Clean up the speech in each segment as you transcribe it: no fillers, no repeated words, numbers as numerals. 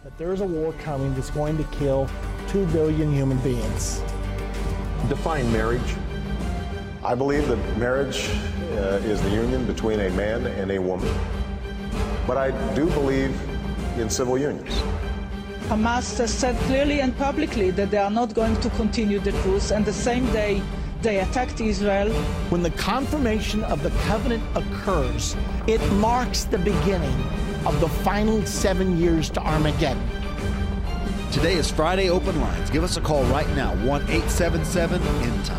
that there's a war coming that's going to kill 2 billion human beings. Define marriage. I believe that marriage is the union between a man and a woman. But I do believe in civil unions. Hamas has said clearly and publicly that they are not going to continue the truce, and the same day they attacked Israel. When the confirmation of the covenant occurs, it marks the beginning of the final 7 years to Armageddon. Today is Friday Open Lines. Give us a call right now, 1-877-ENDTIME.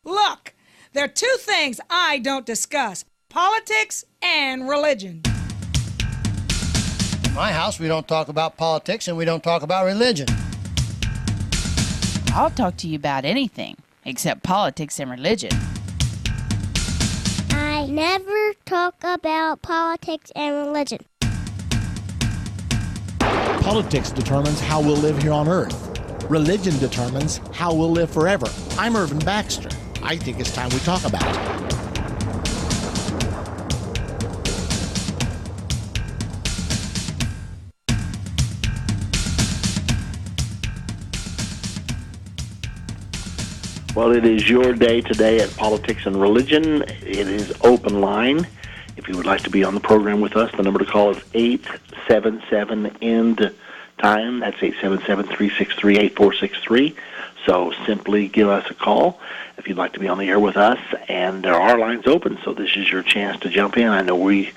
Look, there are two things I don't discuss: politics and religion. In my house, we don't talk about politics and we don't talk about religion. I'll talk to you about anything except politics and religion. I never talk about politics and religion. Politics determines how we'll live here on earth. Religion determines how we'll live forever. I'm Irvin Baxter. I think it's time we talk about it. Well, it is your day today at Politics and Religion. It is open line. If you would like to be on the program with us, the number to call is 877-END-TIME. That's 877-363-8463. So simply give us a call if you'd like to be on the air with us. And there are lines open, so this is your chance to jump in. I know we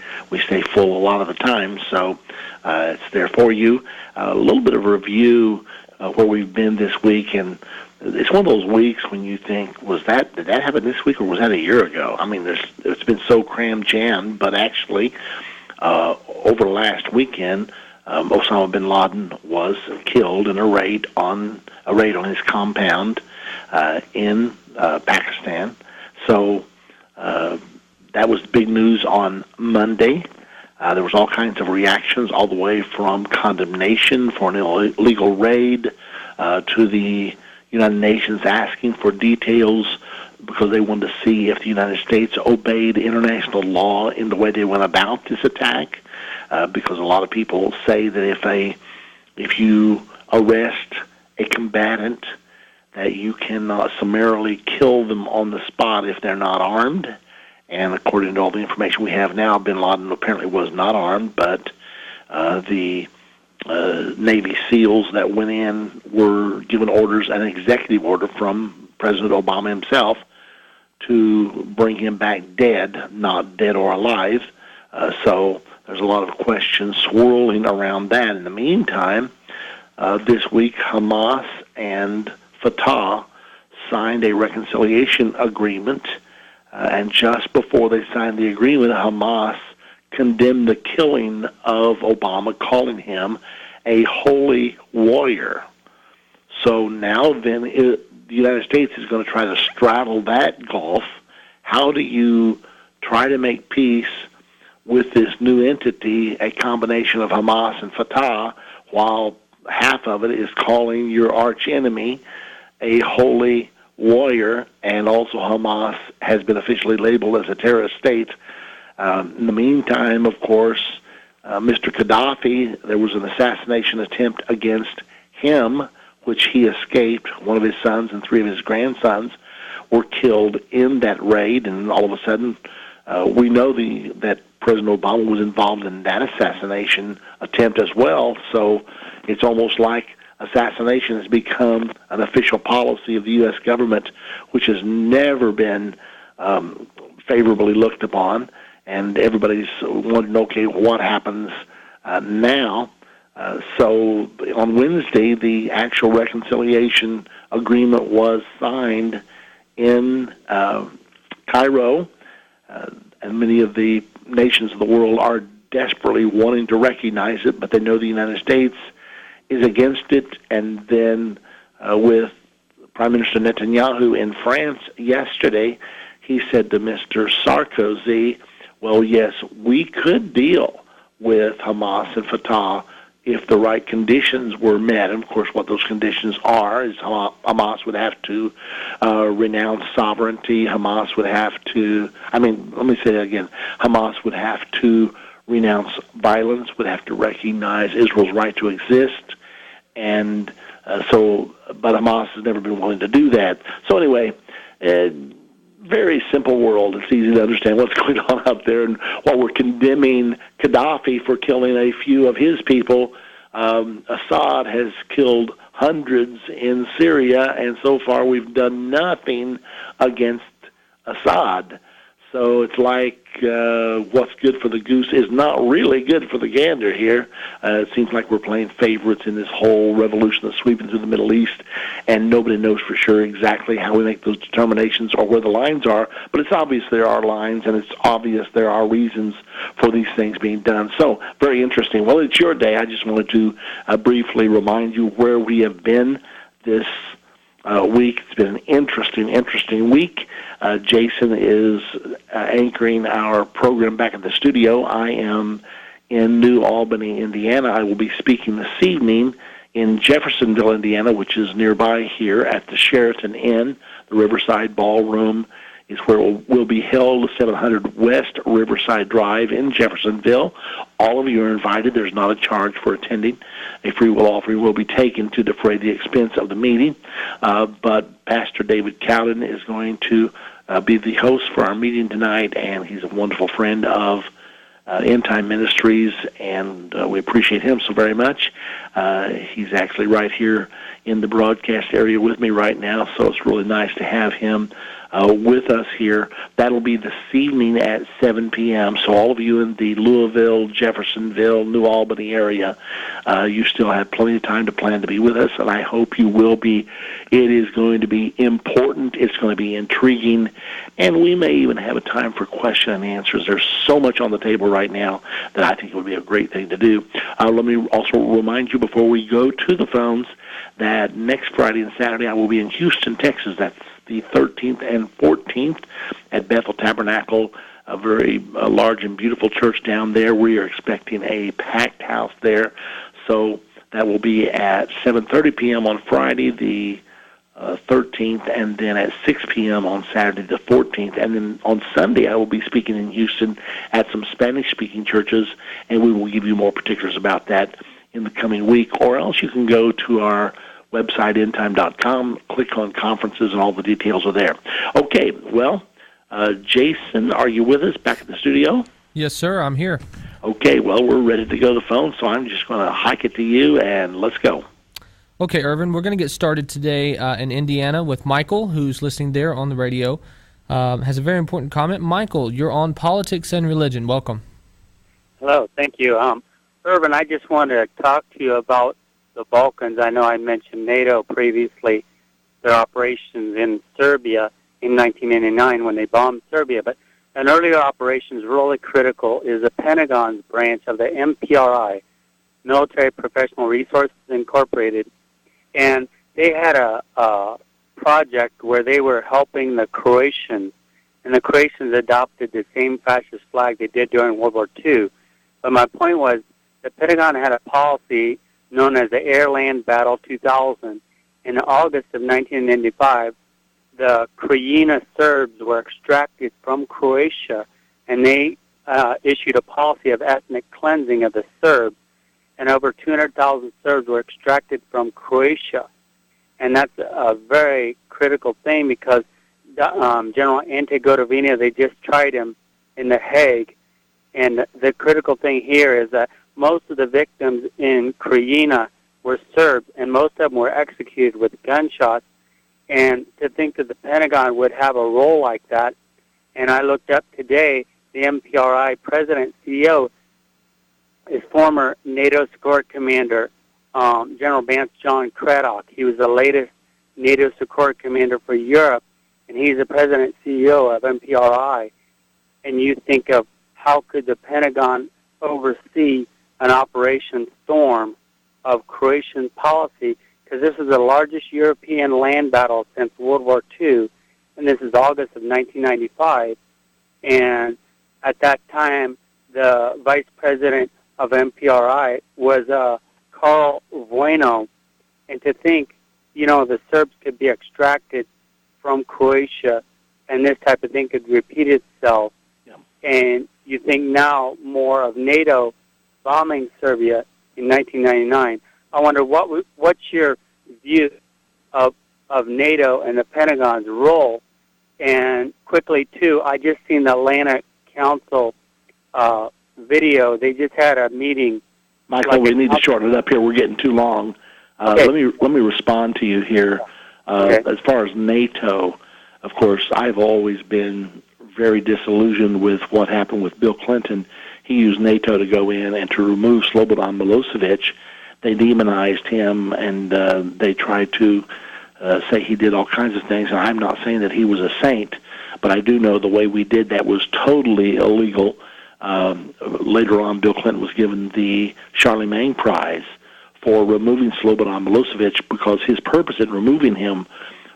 stay full a lot of the time, so it's there for you. A little bit of a review where we've been this week, and it's one of those weeks when you think, did that happen this week or was that a year ago? I mean, it's been so jammed, but actually, over the last weekend, Osama bin Laden was killed in a raid on his compound in Pakistan. So that was big news on Monday. There was all kinds of reactions, all the way from condemnation for an illegal raid to the United Nations asking for details because they wanted to see if the United States obeyed international law in the way they went about this attack. Because a lot of people say that if you arrest a combatant, that you cannot summarily kill them on the spot if they're not armed. And according to all the information we have now, bin Laden apparently was not armed, but the Navy SEALs that went in were given orders, an executive order from President Obama himself, to bring him back dead, not dead or alive. So there's a lot of questions swirling around that. In the meantime, this week, Hamas and Fatah signed a reconciliation agreement, and just before they signed the agreement, Hamas condemned the killing of Obama, calling him a holy warrior. So now then the United States is going to try to straddle that gulf. How do you try to make peace with this new entity, a combination of Hamas and Fatah, while half of it is calling your archenemy a holy warrior, and also Hamas has been officially labeled as a terrorist state? In the meantime, of course, Mr. Gaddafi, there was an assassination attempt against him, which he escaped. One of his sons and 3 of his grandsons were killed in that raid, and all of a sudden we know that President Obama was involved in that assassination attempt as well. So it's almost like assassination has become an official policy of the U.S. government, which has never been favorably looked upon. And everybody's wondering, okay, what happens now? So on Wednesday, the actual reconciliation agreement was signed in Cairo, and many of the nations of the world are desperately wanting to recognize it, but they know the United States is against it. And then with Prime Minister Netanyahu in France yesterday, he said to Mr. Sarkozy, well, yes, we could deal with Hamas and Fatah if the right conditions were met. And, of course, what those conditions are is Hamas would have to renounce sovereignty. Hamas would have to, let me say that again. Hamas would have to renounce violence, would have to recognize Israel's right to exist. And but Hamas has never been willing to do that. So anyway, very simple world. It's easy to understand what's going on out there. And while we're condemning Gaddafi for killing a few of his people, Assad has killed hundreds in Syria, and so far we've done nothing against Assad. So it's like what's good for the goose is not really good for the gander here. It seems like we're playing favorites in this whole revolution that's sweeping through the Middle East, and nobody knows for sure exactly how we make those determinations or where the lines are, but it's obvious there are lines, and it's obvious there are reasons for these things being done. So, very interesting. Well, it's your day. I just wanted to briefly remind you where we have been this week. It's been an interesting week. Jason is anchoring our program back at the studio. I am in New Albany, Indiana. I will be speaking this evening in Jeffersonville, Indiana, which is nearby here at the Sheraton Inn. The Riverside Ballroom is where it will be held, 700 West Riverside Drive in Jeffersonville. All of you are invited. There's not a charge for attending. A free will offering will be taken to defray the expense of the meeting. But Pastor David Cowden is going to be the host for our meeting tonight, and he's a wonderful friend of Endtime Ministries, and we appreciate him so very much. He's actually right here in the broadcast area with me right now, so it's really nice to have him with us here. That'll be this evening at 7 p.m., so all of you in the Louisville, Jeffersonville, New Albany area, you still have plenty of time to plan to be with us, and I hope you will be. It is going to be important, it's going to be intriguing, and we may even have a time for question and answers. There's so much on the table right now that I think it would be a great thing to do. Let me also remind you before we go to the phones that next Friday and Saturday I will be in Houston, Texas. That's the 13th and 14th at Bethel Tabernacle, a very large and beautiful church down there. We are expecting a packed house there. So that will be at 7:30 p.m. on Friday, the 13th, and then at 6 p.m. on Saturday, the 14th. And then on Sunday, I will be speaking in Houston at some Spanish-speaking churches, and we will give you more particulars about that in the coming week. Or else you can go to our website, endtime.com, click on conferences, and all the details are there. Okay, well, Jason, are you with us back at the studio? Yes, sir, I'm here. Okay, well, we're ready to go to the phone, so I'm just going to hike it to you, and let's go. Okay, Irvin, we're going to get started today in Indiana with Michael, who's listening there on the radio. Has a very important comment. Michael, you're on Politics and Religion. Welcome. Hello, thank you. Irvin, I just wanted to talk to you about the Balkans. I know I mentioned NATO previously, their operations in Serbia in 1989 when they bombed Serbia, but an earlier operation is really critical is the Pentagon's branch of the MPRI, Military Professional Resources Incorporated, and they had a project where they were helping the Croatians, and the Croatians adopted the same fascist flag they did during World War II. But my point was the Pentagon had a policy known as the Air-Land Battle 2000. In August of 1995, the Krajina Serbs were extracted from Croatia, and they issued a policy of ethnic cleansing of the Serbs, and over 200,000 Serbs were extracted from Croatia. And that's a very critical thing because General Ante Gotovina, they just tried him in The Hague. And the critical thing here is that most of the victims in Krajina were Serbs, and most of them were executed with gunshots. And to think that the Pentagon would have a role like that, and I looked up today, the MPRI president, CEO, is former NATO Support Commander, General Vance John Craddock. He was the latest NATO Support Commander for Europe, and he's the president CEO of MPRI. And you think of how could the Pentagon oversee an Operation Storm of Croatian policy, because this is the largest European land battle since World War II, and this is August of 1995. And at that time, the vice president of MPRI was Carl Bueno, and to think, the Serbs could be extracted from Croatia, and this type of thing could repeat itself. Yeah. And you think now more of NATO bombing Serbia in 1999. I wonder what's your view of NATO and the Pentagon's role. And quickly, too, I just seen the Atlantic Council video. They just had a meeting. Michael, we need to shorten it up here. We're getting too long. Okay. Let me respond to you here. Okay. As far as NATO, of course, I've always been very disillusioned with what happened with Bill Clinton. He used NATO to go in and to remove Slobodan Milosevic. They demonized him, and they tried to say he did all kinds of things. And I'm not saying that he was a saint, but I do know the way we did that was totally illegal. Later on, Bill Clinton was given the Charlemagne Prize for removing Slobodan Milosevic because his purpose in removing him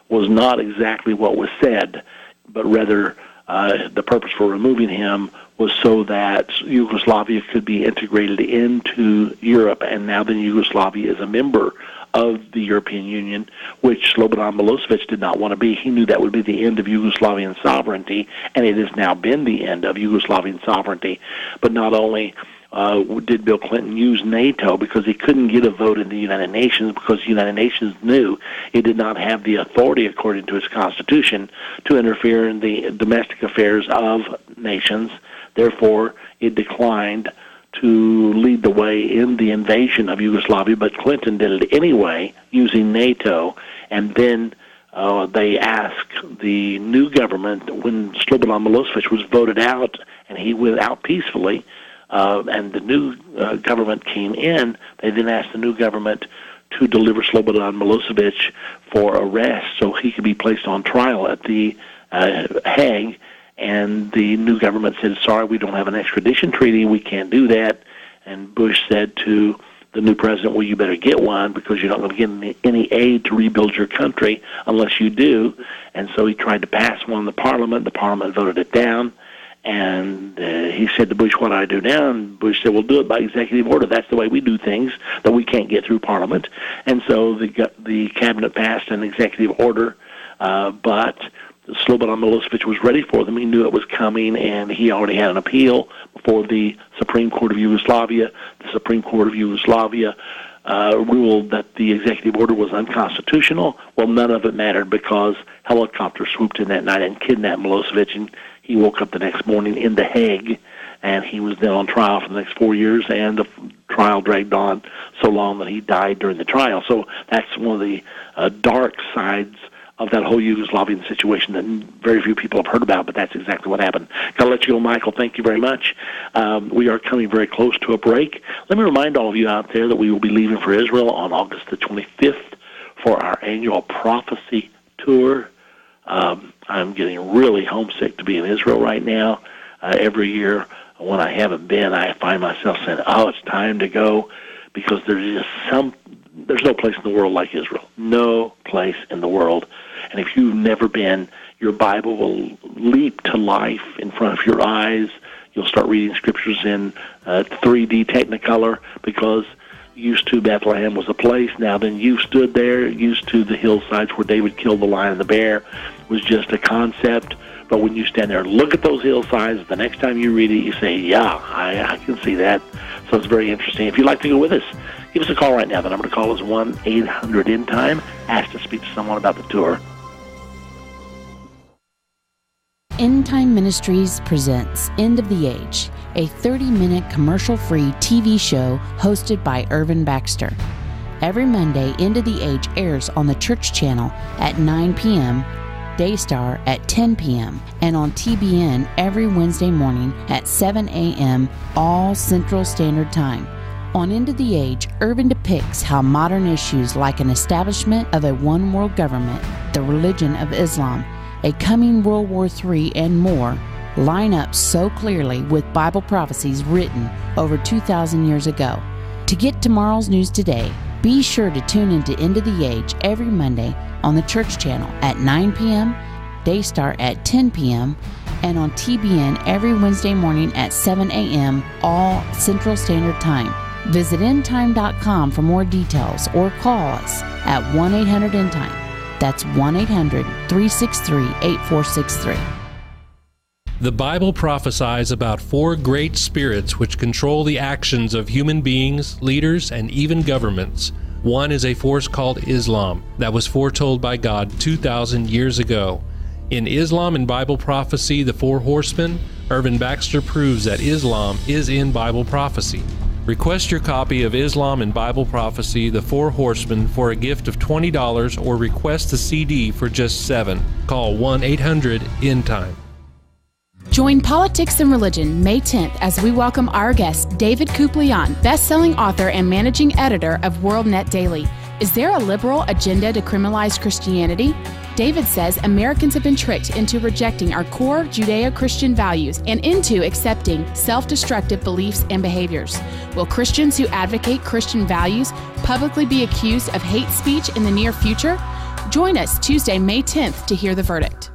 was not exactly what was said, but rather the purpose for removing him was so that Yugoslavia could be integrated into Europe, and now then Yugoslavia is a member of the European Union, which Slobodan Milosevic did not want to be. He knew that would be the end of Yugoslavian sovereignty, and it has now been the end of Yugoslavian sovereignty. But not only did Bill Clinton use NATO because he couldn't get a vote in the United Nations because the United Nations knew it did not have the authority, according to its constitution, to interfere in the domestic affairs of nations. Therefore, it declined to lead the way in the invasion of Yugoslavia, but Clinton did it anyway using NATO, and then they asked the new government, when Slobodan Milosevic was voted out and he went out peacefully, and the new government came in, they then asked the new government to deliver Slobodan Milosevic for arrest so he could be placed on trial at the Hague. And the new government said, sorry, we don't have an extradition treaty, we can't do that. And Bush said to the new president, well, you better get one because you're not going to get any aid to rebuild your country unless you do. And so he tried to pass one in the parliament. The parliament voted it down. And he said to Bush, what do I do now? And Bush said, well, do it by executive order. That's the way we do things that we can't get through Parliament. And so the cabinet passed an executive order, but Slobodan Milosevic was ready for them. He knew it was coming, and he already had an appeal before the Supreme Court of Yugoslavia. The Supreme Court of Yugoslavia ruled that the executive order was unconstitutional. Well, none of it mattered because helicopters swooped in that night and kidnapped Milosevic, and he woke up the next morning in The Hague, and he was then on trial for the next 4 years, and the trial dragged on so long that he died during the trial. So that's one of the dark sides of that whole Yugoslavian situation that very few people have heard about, but that's exactly what happened. Got to let you go, Michael. Thank you very much. We are coming very close to a break. Let me remind all of you out there that we will be leaving for Israel on August the 25th for our annual prophecy tour. I'm getting really homesick to be in Israel right now. Every year when I haven't been, I find myself saying, oh, it's time to go, because there's no place in the world like Israel. No place in the world. And if you've never been, your Bible will leap to life in front of your eyes. You'll start reading scriptures in 3D Technicolor, because used to Bethlehem was a place. Now then, you stood there. Used to the hillsides where David killed the lion and the bear was just a concept. But when you stand there and look at those hillsides, the next time you read it, you say, yeah, I can see that. So it's very interesting. If you'd like to go with us, give us a call right now. The number to call is 1-800-END-TIME. Ask to speak to someone about the tour. Endtime Ministries presents End of the Age, a 30-minute commercial-free TV show hosted by Irvin Baxter. Every Monday, End of the Age airs on the Church Channel at 9 p.m., Daystar at 10 p.m., and on TBN every Wednesday morning at 7 a.m., all Central Standard Time. On End of the Age, Irvin depicts how modern issues like an establishment of a one-world government, the religion of Islam, a coming World War III, and more line up so clearly with Bible prophecies written over 2,000 years ago. To get tomorrow's news today, be sure to tune into End of the Age every Monday on the Church Channel at 9 p.m., Daystar at 10 p.m., and on TBN every Wednesday morning at 7 a.m., all Central Standard Time. Visit endtime.com for more details or call us at 1-800-ENDTIME. That's 1-800-363-8463. The Bible prophesies about 4 great spirits which control the actions of human beings, leaders, and even governments. One is a force called Islam that was foretold by God 2,000 years ago. In Islam and Bible Prophecy, the 4 Horsemen, Irvin Baxter proves that Islam is in Bible prophecy. Request your copy of Islam and Bible Prophecy, the 4 Horsemen, for a gift of $20 or request the CD for just $7. Call 1-800-ENDTIME. Join Politics and Religion May 10th as we welcome our guest, David Kuplian, best-selling author and managing editor of WorldNet Daily. Is there a liberal agenda to criminalize Christianity? David says Americans have been tricked into rejecting our core Judeo-Christian values and into accepting self-destructive beliefs and behaviors. Will Christians who advocate Christian values publicly be accused of hate speech in the near future? Join us Tuesday, May 10th to hear the verdict.